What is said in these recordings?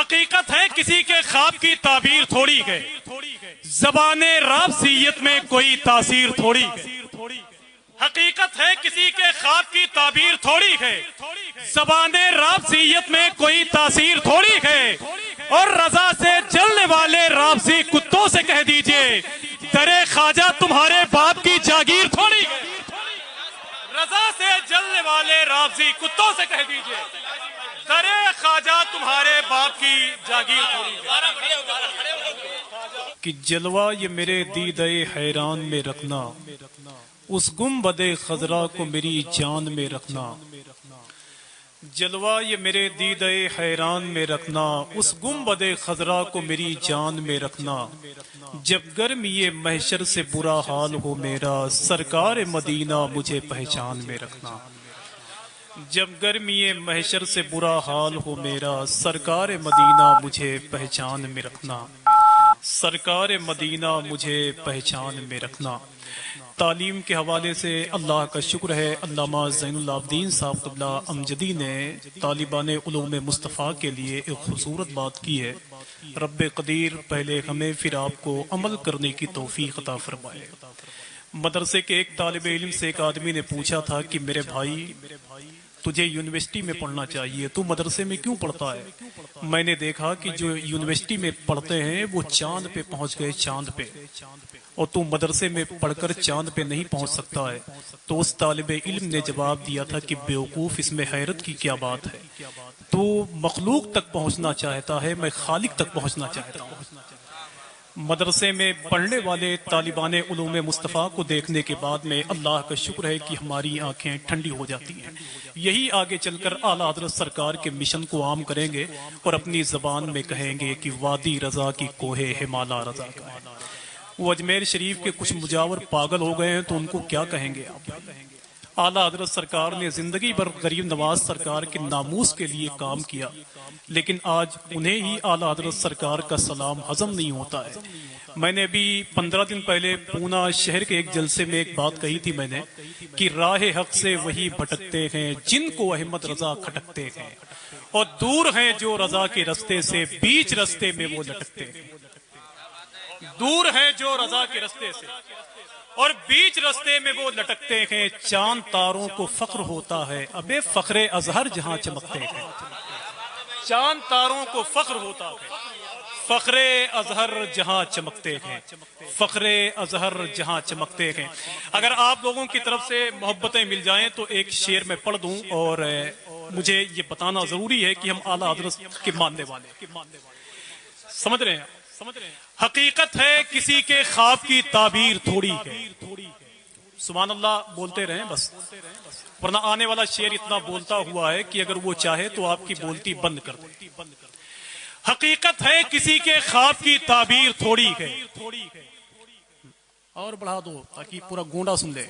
حقیقت ہے کسی کے خواب کی تعبیر تھوڑی ہے، زبان رابضیت میں کوئی تاثیر تھوڑی ہے۔ حقیقت ہے کسی کے خواب کی تعبیر تھوڑی ہے، زبان رابضیت میں کوئی تاثیر تھوڑی ہے، اور رضا سے جلنے والے رابضی کتوں سے کہہ دیجئے درے خواجہ تمہارے باپ کی جاگیر تھوڑی ہے۔ رضا سے جلنے والے رابضی کتوں سے کہہ دیجئے درے خواجہ تمہارے باپ کی جاگیر تھوڑی ہے۔ کہ جلوہ یہ میرے دیدے حیران میں رکھنا، اس گنبد خضرا کو میری جان میں رکھنا۔ جلوہ یہ میرے دیدے حیران میں رکھنا، اس گنبد خضرا کو میری جان میں رکھنا۔ جب گرمی محشر سے برا حال ہو میرا، سرکار مدینہ مجھے پہچان میں رکھنا۔ جب گرمی محشر سے برا حال ہو میرا، سرکار مدینہ مجھے پہچان میں رکھنا۔ سرکار مدینہ مجھے پہچان میں رکھنا۔ تعلیم کے حوالے سے اللہ کا شکر ہے، علامہ زین العابدین صاحب قبلہ امجدی نے طالبان علوم مصطفیٰ کے لیے ایک خوبصورت بات کی ہے۔ رب قدیر پہلے ہمیں پھر آپ کو عمل کرنے کی توفیق عطا فرمائے۔ مدرسے کے ایک طالب علم سے ایک آدمی نے پوچھا تھا کہ میرے بھائی تجھے یونیورسٹی میں پڑھنا چاہیے، تو مدرسے میں کیوں پڑھتا ہے؟ میں نے دیکھا کہ جو یونیورسٹی میں پڑھتے ہیں وہ چاند پہ پہنچ گئے، چاند پہ، اور تو مدرسے میں پڑھ کر چاند پہ نہیں پہنچ سکتا ہے۔ تو اس طالب علم نے جواب دیا تھا کہ بیوقوف، اس میں حیرت کی کیا بات ہے؟ تو مخلوق تک پہنچنا چاہتا ہے، میں خالق تک پہنچنا چاہتا ہوں۔ مدرسے میں پڑھنے والے طالبان علوم مصطفیٰ کو دیکھنے کے بعد میں اللہ کا شکر ہے کہ ہماری آنکھیں ٹھنڈی ہو جاتی ہیں۔ یہی آگے چل کر اعلیٰ حضرت سرکار کے مشن کو عام کریں گے اور اپنی زبان میں کہیں گے کہ وادی رضا کی کوہ ہمالا رضا کا ہے۔ وہ اجمیر شریف کے کچھ مجاور پاگل ہو گئے ہیں تو ان کو کیا کہیں گے آپ؟ اعلیٰ حضرت سرکار نے زندگی بھر غریب نواز سرکار کے ناموس کے لیے کام کیا، لیکن آج انہیں ہی اعلیٰ حضرت سرکار کا سلام ہضم نہیں ہوتا ہے۔ میں نے ابھی 15 دن پہلے پونا شہر کے ایک جلسے میں ایک بات کہی تھی میں نے کہ راہ حق سے وہی بھٹکتے ہیں جن کو احمد رضا کھٹکتے ہیں، اور دور ہیں جو رضا کے رستے سے بیچ رستے میں وہ لٹکتے ہیں۔ دور ہیں جو رضا کے رستے سے اور بیچ رستے میں وہ لٹکتے ہیں، چاند تاروں کو فخر ہوتا ہے ابے فخر ازہر جہاں چمکتے ہیں۔ چاند تاروں کو فخر ہوتا ہے، فخر ازہر جہاں چمکتے ہیں، فخر ازہر جہاں چمکتے ہیں۔ اگر آپ لوگوں کی طرف سے محبتیں مل جائیں تو ایک شعر میں پڑھ دوں، اور مجھے یہ بتانا ضروری ہے کہ ہم اعلیٰ حضرت کے ماننے والے سمجھ رہے ہیں۔ حقیقت ہے کسی کے خواب کی تعبیر تھوڑی ہے۔ سبحان اللہ بولتے رہیں بس، ورنہ آنے والا شعر اتنا بولتا ہوا ہے کہ اگر وہ چاہے تو آپ کی بولتی بند کر دے۔ حقیقت ہے کسی کے خواب کی تعبیر تھوڑی ہے۔ اور بڑھا دو تاکہ پورا گونڈا سن لے۔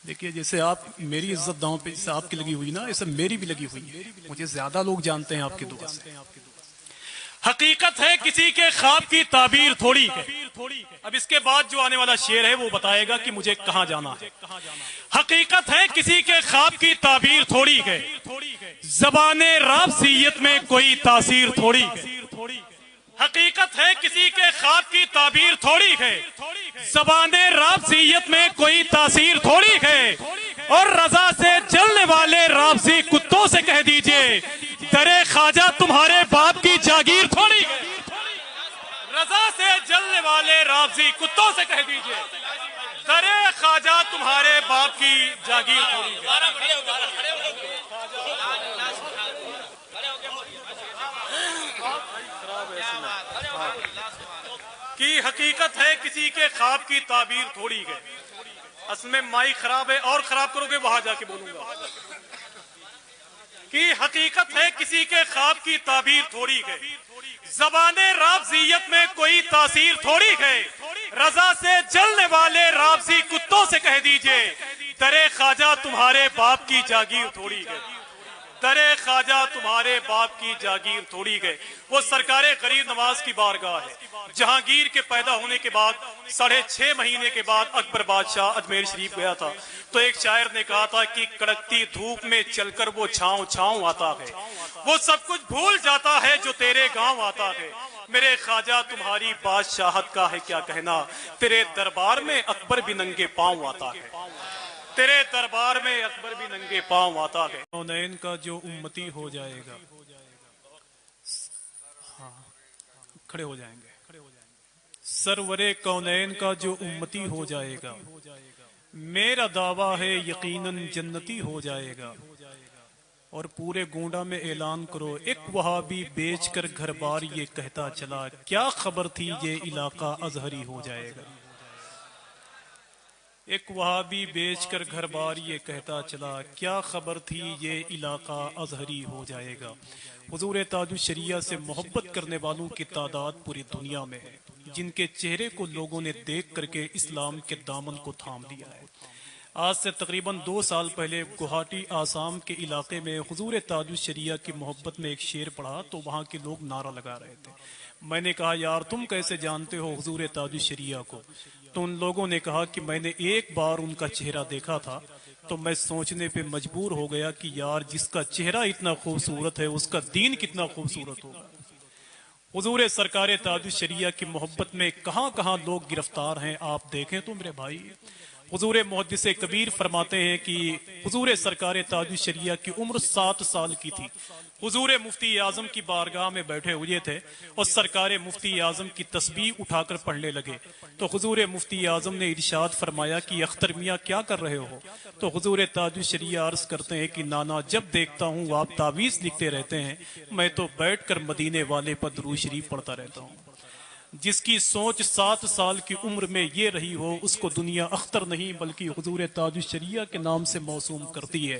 دیکھیے جیسے آپ میری عزت داؤں پہ جیسے آپ کی لگی ہوئی نا، ایسے میری بھی لگی ہوئی ہے، مجھے زیادہ لوگ جانتے ہیں آپ کی دعا سے۔ حقیقت ہے کسی کے خواب کی تعبیر تھوڑی ہے۔ اب اس کے بعد جو آنے والا شعر ہے وہ بتائے گا کہ مجھے کہاں جانا ہے۔ حقیقت ہے کسی کے خواب کی تعبیر تھوڑی ہے، زبان رابضیت میں کوئی تاثیر تھوڑی ہے۔ حقیقت ہے کسی کے خواب کی تعبیر تھوڑی ہے، زبان رابضیت میں کوئی تاثیر تھوڑی ہے، اور رضا سے جلنے والے رابضی کتوں سے کہہ دیجئے درے خواجہ تمہارے باپ کی جاگیر تھوڑی ہے۔ رضا سے جلنے والے رابضی کتوں سے کہہ دیجئے درے خواجہ تمہارے باپ کی جاگیر تھوڑی ہے۔ کی حقیقت ہے کسی کے خواب کی تعبیر تھوڑی ہے۔ اصل میں مائی خراب ہے، اور خراب کرو گے وہاں جا کے بولوں گا۔ کی حقیقت ہے کسی کے خواب کی تعبیر تھوڑی ہے، زبان رابضیت میں کوئی تاثیر تھوڑی ہے، رضا سے جلنے والے رابضی کتوں سے کہہ دیجئے درے خواجہ تمہارے باپ کی جاگیر تھوڑی ہے۔ درے خواجہ تمہارے باپ کی جاگیر تھوڑی گئے، وہ سرکار غریب نواز کی بارگاہ ہے۔ جہانگیر کے پیدا ہونے کے بعد 6.5 مہینے کے بعد اکبر بادشاہ اجمیر شریف گیا تھا، تو ایک شاعر نے کہا تھا کہ کڑکتی دھوپ میں چل کر وہ چھاؤں چھاؤں آتا ہے، وہ سب کچھ بھول جاتا ہے جو تیرے گاؤں آتا ہے۔ میرے خواجہ تمہاری بادشاہت کا ہے کیا کہنا، تیرے دربار میں اکبر بھی ننگے پاؤں آتا ہے، تیرے دربار میں اکبر بھی ننگے پاؤں آتا ہے۔ کونین کا جو امتی ہو جائے گا، ہاں کھڑے ہو جائیں گے، سرور کونین کا جو امتی ہو جائے گا، میرا دعویٰ ہے یقیناً جنتی ہو جائے گا۔ اور پورے گونڈا میں اعلان کرو، ایک وہابی بیچ کر گھر بار یہ کہتا چلا، کیا خبر تھی یہ علاقہ ازہری ہو جائے گا۔ ایک وہابی بیچ کر گھر بار یہ کہتا چلا، کیا خبر تھی یہ علاقہ ازہری ہو جائے گا۔ حضور تاج الشریعہ سے محبت کرنے والوں کی تعداد پوری دنیا میں ہے، جن کے چہرے کو لوگوں نے دیکھ کر کے اسلام کے دامن کو تھام لیا ہے۔ آج سے تقریباً 2 سال پہلے گوہاٹی آسام کے علاقے میں حضور تاج الشریعہ کی محبت میں ایک شعر پڑھا تو وہاں کے لوگ نعرہ لگا رہے تھے۔ میں نے کہا یار تم کیسے جانتے ہو حضور تاج الشریعہ کو؟ تو ان لوگوں نے کہا کہ میں نے ایک بار ان کا چہرہ دیکھا تھا تو میں سوچنے پہ مجبور ہو گیا کہ یار جس کا چہرہ اتنا خوبصورت ہے اس کا دین کتنا خوبصورت ہوگا۔ حضور سرکار تاج الشریعہ کی محبت میں کہاں کہاں لوگ گرفتار ہیں آپ دیکھیں تو میرے بھائی۔ حضور محدث کبیر فرماتے ہیں کہ حضور سرکار تاج الشریعہ کی عمر 7 سال کی تھی۔ حضور مفتی اعظم کی بارگاہ میں بیٹھے ہوئے تھے اور سرکار مفتی اعظم کی تسبیح اٹھا کر پڑھنے لگے تو حضور مفتی اعظم نے ارشاد فرمایا کہ اختر میاں کیا کر رہے ہو؟ تو حضور تاج الشریعہ عرض کرتے ہیں کہ نانا جب دیکھتا ہوں آپ تعویذ لکھتے رہتے ہیں میں تو بیٹھ کر مدینے والے پر درود شریف پڑھتا رہتا ہوں۔ جس کی سوچ 7 سال کی عمر میں یہ رہی ہو اس کو دنیا اختر نہیں بلکہ حضور تاج الشریعہ کے نام سے موسوم کرتی ہے۔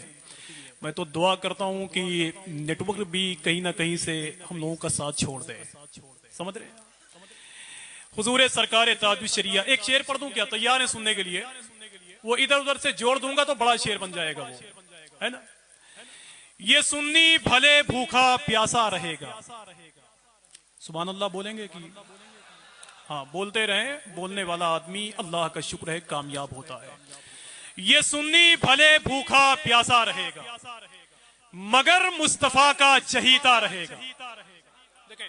میں تو دعا کرتا ہوں کہ نیٹ ورک بھی کہیں نہ کہیں سے ہم لوگوں کا ساتھ چھوڑ دے، سمجھ رہے ہیں؟ حضور سرکار تاج الشریعہ ایک شعر پڑھ دوں کیا؟ تیار ہیں سننے کے لیے؟ وہ ادھر ادھر سے جوڑ دوں گا تو بڑا شعر بن جائے گا، وہ ہے نا۔ یہ سنی بھلے بھوکا پیاسا رہے گا، سبحان اللہ بولیں گے کہ ہاں بولتے رہیں، بولنے والا آدمی اللہ کا شکر ہے کامیاب ہوتا ہے۔ یہ سنی بھلے بھوکا پیاسا رہے گا مگر مصطفیٰ کا چہیتا رہے گا۔ دیکھیں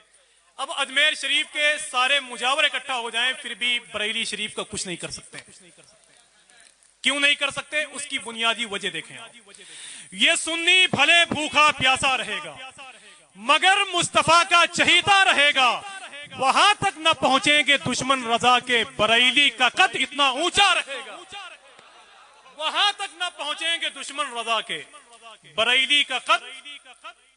اب اجمیر شریف کے سارے مجاور اکٹھا ہو جائیں پھر بھی بریلی شریف کا کچھ نہیں کر سکتے۔ کیوں نہیں کر سکتے؟ اس کی بنیادی وجہ دیکھیں آپ۔ یہ سنی بھلے بھوکا پیاسا رہے گا مگر مصطفیٰ کا چہیتا رہے گا، وہاں تک نہ پہنچیں گے دشمن رضا کے، بریلی کا قد اتنا اونچا رہے گا۔ وہاں تک نہ پہنچیں گے دشمن رضا کے، بریلی کا قد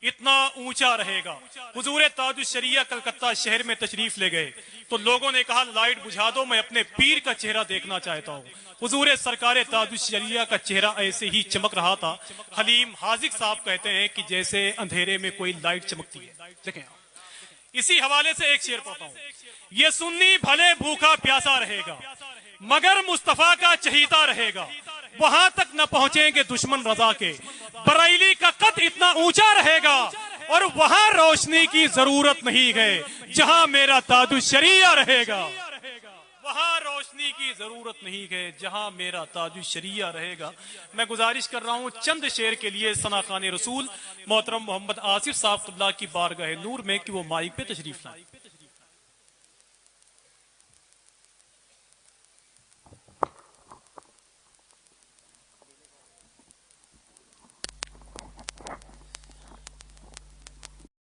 اتنا اونچا رہے گا۔ حضور تاج الشریعہ کلکتہ شہر میں تشریف لے گئے تو لوگوں نے کہا لائٹ بجھا دو میں اپنے پیر کا چہرہ دیکھنا چاہتا ہوں۔ حضور سرکار تاج الشریعہ کا چہرہ ایسے ہی چمک رہا تھا، حلیم حاذق صاحب کہتے ہیں کہ جیسے اندھیرے میں کوئی لائٹ چمکتی ہے۔ دیکھیں اسی حوالے سے ایک شعر پڑھتا ہوں۔ یہ سنی بھلے بھوکا پیاسا رہے گا مگر مصطفیٰ کا چہیتا رہے گا، وہاں تک نہ پہنچیں گے دشمن رضا کے، بریلی کا قد اتنا اونچا رہے گا، اور وہاں روشنی کی ضرورت نہیں ہے جہاں میرا تاج الشریعہ رہے گا۔ وہاں روشنی کی ضرورت نہیں ہے جہاں میرا تاج الشریعہ رہے گا۔ میں گزارش کر رہا ہوں چند شعر کے لیے ثنا خان رسول محترم محمد آصف صاحب اللہ کی بارگاہ نور میں کہ وہ مائک پہ تشریف لائیں۔